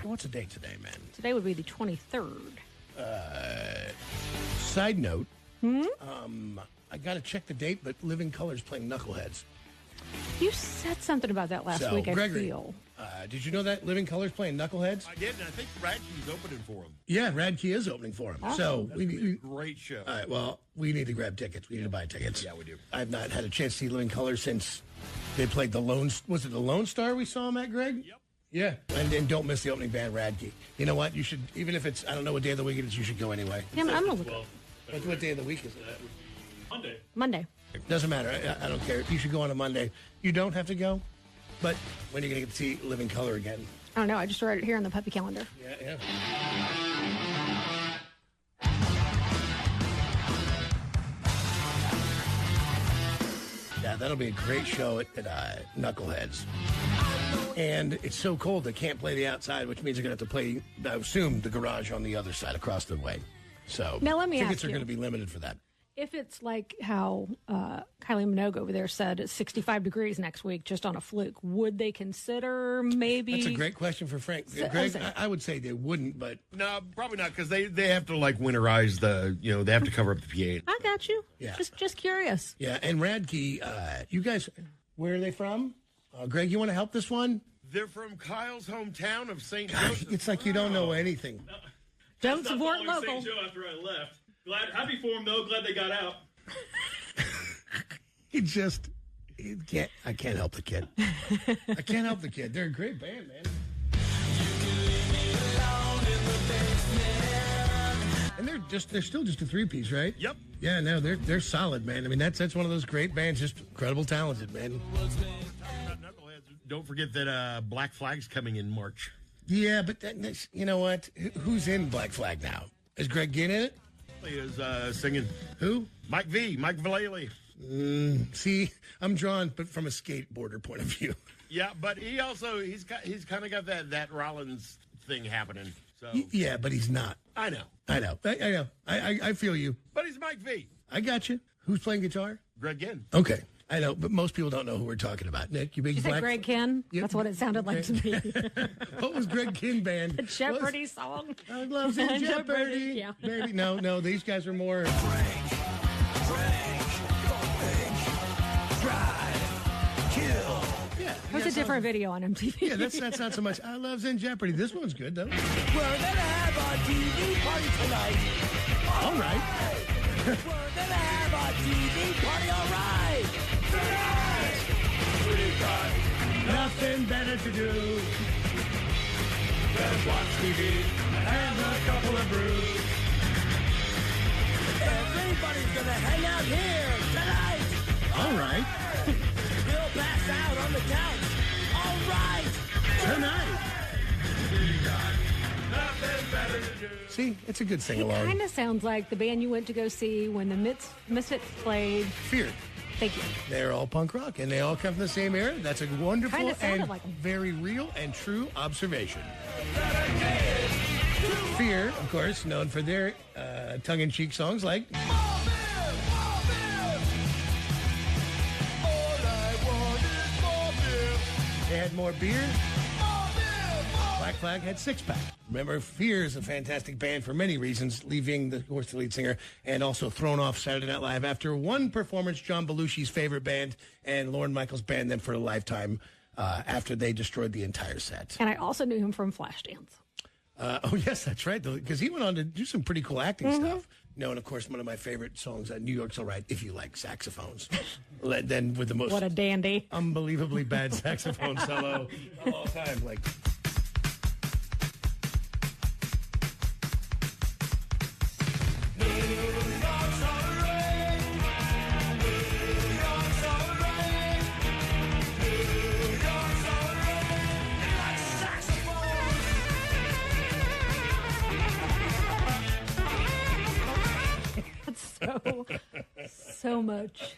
what's the date today, man? Today would be the 23rd. Side note, I got to check the date, but Living Color's playing Knuckleheads. You said something about that last week, Gregory, I feel. Did you know that Living Color's playing Knuckleheads? I did, and I think Radke's opening for him. Yeah, Radke is opening for him. So Great show. All right, well, we need to grab tickets. We need to buy tickets. Yeah, we do. I've not had a chance to see Living Color since they played the Lone... Was it the Lone Star we saw him at, Greg? Yep. Yeah, and don't miss the opening band, Radke. You know what? You should, even if it's, I don't know what day of the week it is, you should go anyway. Yeah, I'm going to look. What day of the week is it? Monday. Doesn't matter. I don't care. You should go on a Monday. You don't have to go, but when are you going to get to see Living Color again? I don't know. I just wrote it here on the puppy calendar. Yeah. Yeah, that'll be a great show at Knuckleheads. And it's so cold they can't play the outside, which means they're going to have to play, I assume, the garage on the other side across the way. So now let me tickets ask are you, going to be limited for that. If it's like how Kylie Minogue over there said it's 65 degrees next week just on a fluke, would they consider maybe... That's a great question for Frank. Greg, I would say they wouldn't, but... No, probably not, because they have to, like, winterize the, they have to cover up the PA. I got you. Yeah. Just curious. Yeah, and Radke, you guys, where are they from? Greg, you want to help this one? They're from Kyle's hometown of St. Joseph. It's like you don't know anything. Don't support local. St. Joe after I left. Happy for them, though. Glad they got out. I can't help the kid. I can't help the kid. They're a great band, man. And they're still just a three-piece, right? Yep. Yeah, no, they're solid, man. I mean, that's one of those great bands, just incredible talented, man. Don't forget that Black Flag's coming in March. Yeah, but you know what? Who's in Black Flag now? Is Greg Kihn in it? He is singing. Who? Mike Vallely. See, I'm drawn, but from a skateboarder point of view. Yeah, but he's kind of got that Rollins thing happening. So yeah, but he's not. I know. I feel you. But he's Mike V. I got you. Who's playing guitar? Greg Kihn. Okay. I know, but most people don't know who we're talking about. Nick, you big You said Greg Kihn? Yep. That's what it sounded like to me. What was Greg Kihn band? The Jeopardy song. I love the Jeopardy. Yeah. Baby, no, these guys are more. It was a different video on MTV. Yeah, that's not so much. I love in Jeopardy. This one's good though. We're gonna have a TV party tonight. All right. We're gonna have a TV party, all right. Tonight, we've got Nothing better to do than watch TV and a couple of brews. everybody's gonna hang out here tonight. All right. We'll pass out on the couch. All right. Tonight. See, it's a good It sing-along. kind of sounds like the band you went to go see when the Misfits played. Fear. Thank you. They're all punk rock, and they all come from the same era. That's a wonderful Kinda sounded and like 'em. very real and true observation. Fear, of course, known for their tongue-in-cheek songs like... They had more beer. Black Flag had six-pack. Remember, Fear is a fantastic band for many reasons, leaving, of course, the lead singer, and also thrown off Saturday Night Live after one performance, John Belushi's favorite band, and Lorne Michaels banned them for a lifetime after they destroyed the entire set. And I also knew him from Flashdance. Oh, yes, that's right, because he went on to do some pretty cool acting stuff. No, and of course, one of my favorite songs, New York's All Right, if you like saxophones. Then with the most... What a dandy. Unbelievably bad saxophone solo of all time. Like... So much.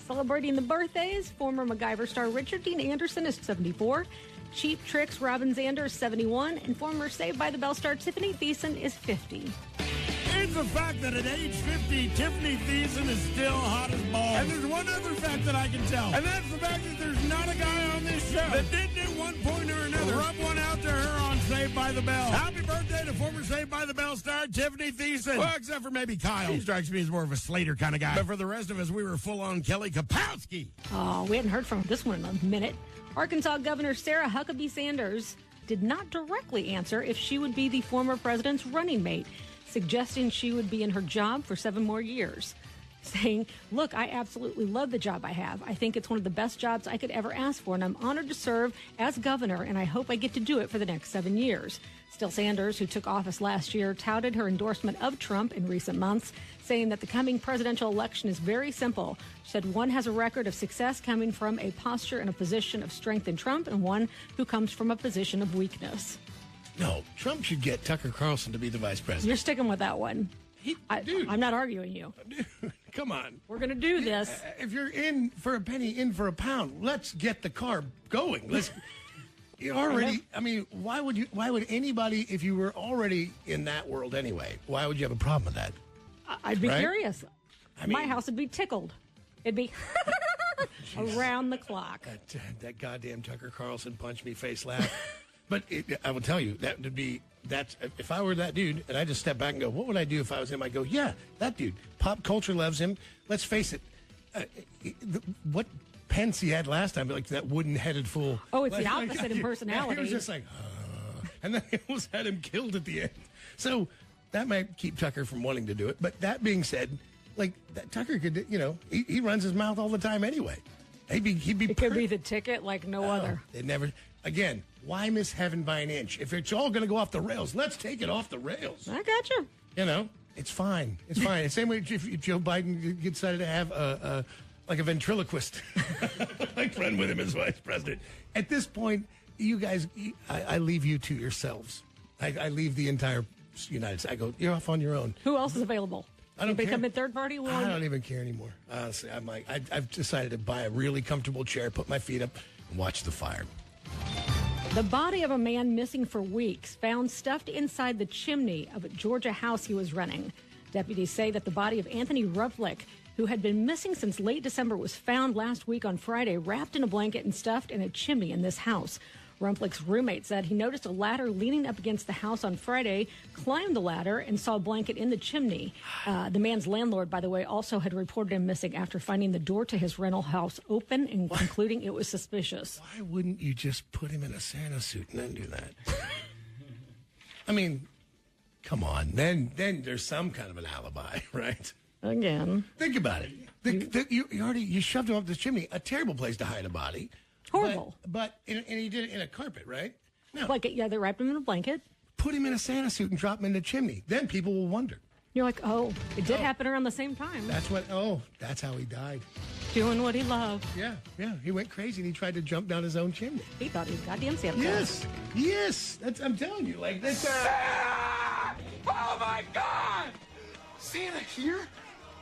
Celebrating the birthdays, former MacGyver star Richard Dean Anderson is 74, Cheap Trick's Robin Zander is 71, and former Saved by the Bell star Tiffany Thiessen is 50. It's a fact that at age 50, Tiffany Thiessen is still hot as balls. And there's one other fact that I can tell, and that's the fact that there's not a guy on that did at one point or another. Rub one out to her on Saved by the Bell. Happy birthday to former Saved by the Bell star Tiffany Thiessen. Well, except for maybe Kyle. He strikes me as more of a Slater kind of guy. But for the rest of us, we were full-on Kelly Kapowski. Oh, we hadn't heard from this one in a minute. Arkansas Governor Sarah Huckabee Sanders did not directly answer if she would be the former president's running mate, suggesting she would be in her job for 7 more years. Saying, look, I absolutely love the job I have. I think it's one of the best jobs I could ever ask for, and I'm honored to serve as governor, and I hope I get to do it for the next 7 years. Still, Sanders, who took office last year, touted her endorsement of Trump in recent months, saying that the coming presidential election is very simple. She said one has a record of success coming from a posture and a position of strength in Trump, and one who comes from a position of weakness. No, Trump should get Tucker Carlson to be the vice president. You're sticking with that one. Dude. I'm not arguing you. Dude, come on. We're going to do this. If you're in for a penny, in for a pound, let's get the car going. You already, I mean, why would anybody, if you were already in that world anyway, why would you have a problem with that? I'd be curious. I mean, my house would be tickled. It'd be around the clock. That goddamn Tucker Carlson punch me face laugh. But I will tell you, that's if I were that dude, and I just step back and go, what would I do if I was him? I go, yeah, that dude. Pop culture loves him. Let's face it. What Pence he had last time, like that wooden-headed fool. Oh, it's the opposite in personality. He was just like, and then they almost had him killed at the end. So that might keep Tucker from wanting to do it. But that being said, like Tucker could, he runs his mouth all the time anyway. He'd be. It could be the ticket like no other. They never. Again, why miss heaven by an inch? If it's all going to go off the rails, let's take it off the rails. I got you. It's fine. It's fine. It's the same way if Joe Biden decided to have a ventriloquist like run with him as vice president. At this point, you guys, I leave you to yourselves. I leave the entire United States. I go, you're off on your own. Who else is available? I don't care. Become a third party? I don't even care anymore. Honestly, I'm like, I've decided to buy a really comfortable chair, put my feet up, and watch the fire. The body of a man missing for weeks found stuffed inside the chimney of a Georgia house he was renting. Deputies say that the body of Anthony Rufflick, who had been missing since late December, was found last week on Friday, wrapped in a blanket and stuffed in a chimney in this house. Rufflick's roommate said he noticed a ladder leaning up against the house on Friday, climbed the ladder, and saw a blanket in the chimney. The man's landlord, by the way, also had reported him missing after finding the door to his rental house open and concluding it was suspicious. Why wouldn't you just put him in a Santa suit and then do that? I mean, come on. Then there's some kind of an alibi, right? Again. Think about it. You shoved him up this chimney, a terrible place to hide a body. Horrible. But and he did it in a carpet, right? No. Blanket, yeah, they wrapped him in a blanket. Put him in a Santa suit and drop him in the chimney. Then people will wonder. You're like, oh, it did happen around the same time. That's how he died. Doing what he loved. Yeah. He went crazy and he tried to jump down his own chimney. He thought he was goddamn Santa Claus. Yes. I'm telling you, like that's. Oh my God! Santa here?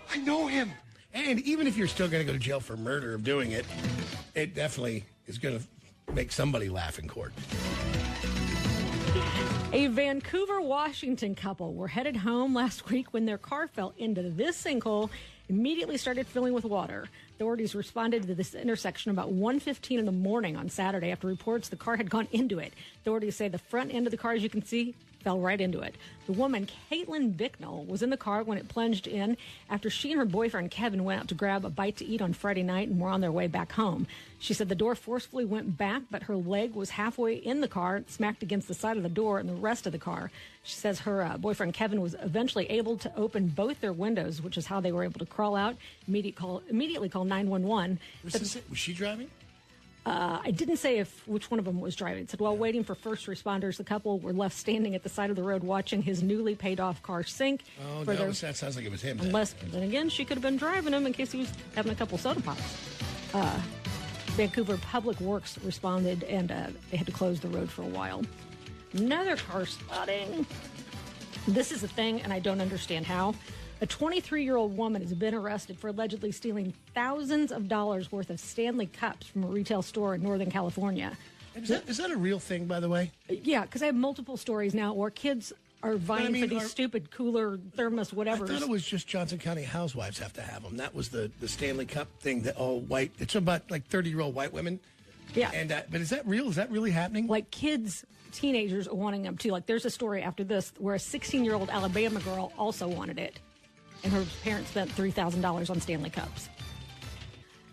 I know him. And even if you're still going to go to jail for murder of doing it, it definitely is going to make somebody laugh in court. A Vancouver, Washington couple were headed home last week when their car fell into this sinkhole, immediately started filling with water. Authorities responded to this intersection about 1:15 in the morning on Saturday after reports the car had gone into it. Authorities say the front end of the car, as you can see, fell right into it. The woman, Caitlin Bicknell, was in the car when it plunged in after she and her boyfriend, Kevin, went out to grab a bite to eat on Friday night and were on their way back home. She said the door forcefully went back, but her leg was halfway in the car, smacked against the side of the door and the rest of the car. She says her boyfriend, Kevin, was eventually able to open both their windows, which is how they were able to crawl out, immediately call 911. Was she driving? I didn't say which one of them was driving. It said while waiting for first responders, the couple were left standing at the side of the road watching his newly paid-off car sink. Oh, that sounds like it was him. Then again, she could have been driving him in case he was having a couple soda pops. Vancouver Public Works responded, and they had to close the road for a while. Another car spotting. This is a thing, and I don't understand how. A 23-year-old woman has been arrested for allegedly stealing thousands of dollars worth of Stanley cups from a retail store in Northern California. Is that a real thing, by the way? Yeah, because I have multiple stories now where kids are vying for these stupid cooler, thermos, whatever. I thought it was just Johnson County housewives have to have them. That was the Stanley Cup thing, that all white. It's about like 30-year-old white women Yeah. And but is that real? Is that really happening? Like kids, teenagers are wanting them too. Like there's a story after this where a 16-year-old Alabama girl also wanted it, and her parents spent $3,000 on Stanley Cups.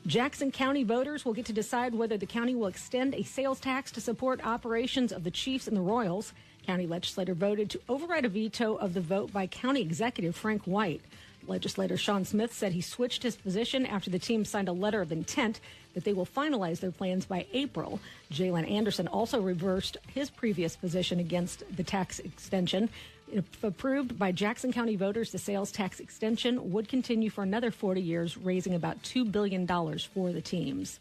Jackson County voters will get to decide whether the county will extend a sales tax to support operations of the Chiefs and the Royals. County legislator voted to override a veto of the vote by County Executive Frank White. Legislator Sean Smith said he switched his position after the team signed a letter of intent that they will finalize their plans by April. Jalen Anderson also reversed his previous position against the tax extension. If approved by Jackson County voters, the sales tax extension would continue for another 40 years, raising about $2 billion for the teams.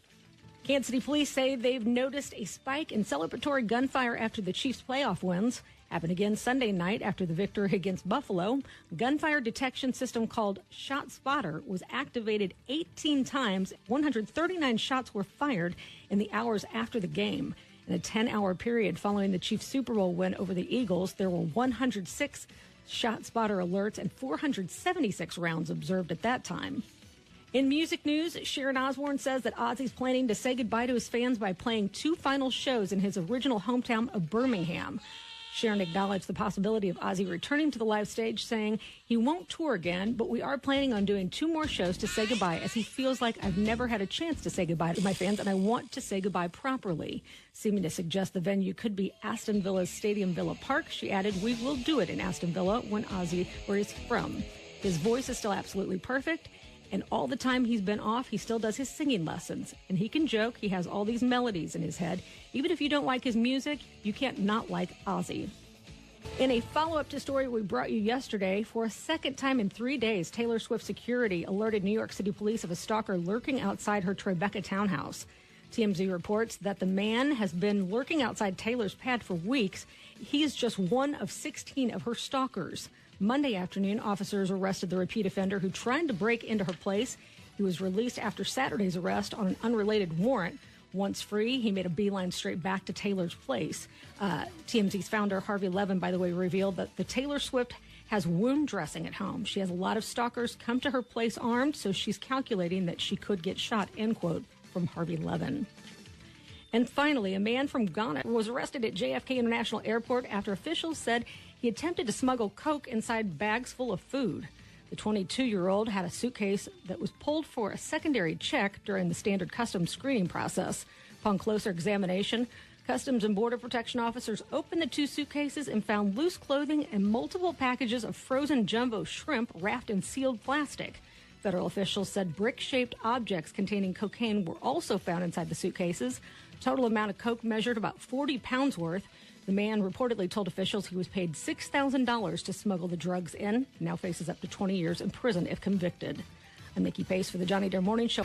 Kansas City police say they've noticed a spike in celebratory gunfire after the Chiefs' playoff wins. Happened again Sunday night after the victory against Buffalo. Gunfire detection system called Shot Spotter was activated 18 times. 139 shots were fired in the hours after the game. In a 10-hour period following the Chiefs' Super Bowl win over the Eagles, there were 106 Shot Spotter alerts and 476 rounds observed at that time. In music news, Sharon Osbourne says that Ozzy's planning to say goodbye to his fans by playing 2 final shows in his original hometown of Birmingham. Sharon acknowledged the possibility of Ozzy returning to the live stage, saying he won't tour again, but we are planning on doing 2 more shows to say goodbye, as he feels like I've never had a chance to say goodbye to my fans, and I want to say goodbye properly. Seeming to suggest the venue could be Aston Villa's Stadium Villa Park, she added, we will do it in Aston Villa when Ozzy, where he's from. His voice is still absolutely perfect. And all the time he's been off, he still does his singing lessons. And he can joke. He has all these melodies in his head. Even if you don't like his music, you can't not like Ozzy. In a follow-up to story we brought you yesterday, for a second time in 3 days, Taylor Swift security alerted New York City police of a stalker lurking outside her Tribeca townhouse. TMZ reports that the man has been lurking outside Taylor's pad for weeks. He is just one of 16 of her stalkers. Monday afternoon, officers arrested the repeat offender who tried to break into her place. He was released after Saturday's arrest on an unrelated warrant. Once free, he made a beeline straight back to Taylor's place. TMZ's founder, Harvey Levin, by the way, revealed that the Taylor Swift has wound dressing at home. She has a lot of stalkers come to her place armed, so she's calculating that she could get shot, end quote, from Harvey Levin. And finally, a man from Ghana was arrested at JFK International Airport after officials said he attempted to smuggle coke inside bags full of food. The 22-year-old had a suitcase that was pulled for a secondary check during the standard customs screening process. Upon closer examination, Customs and Border Protection officers opened the 2 suitcases and found loose clothing and multiple packages of frozen jumbo shrimp wrapped in sealed plastic. Federal officials said brick-shaped objects containing cocaine were also found inside the suitcases. Total amount of coke measured about 40 pounds worth. The man reportedly told officials he was paid $6,000 to smuggle the drugs in. Now faces up to 20 years in prison if convicted. I'm Nycki Pace for the Johnny Dare Morning Show.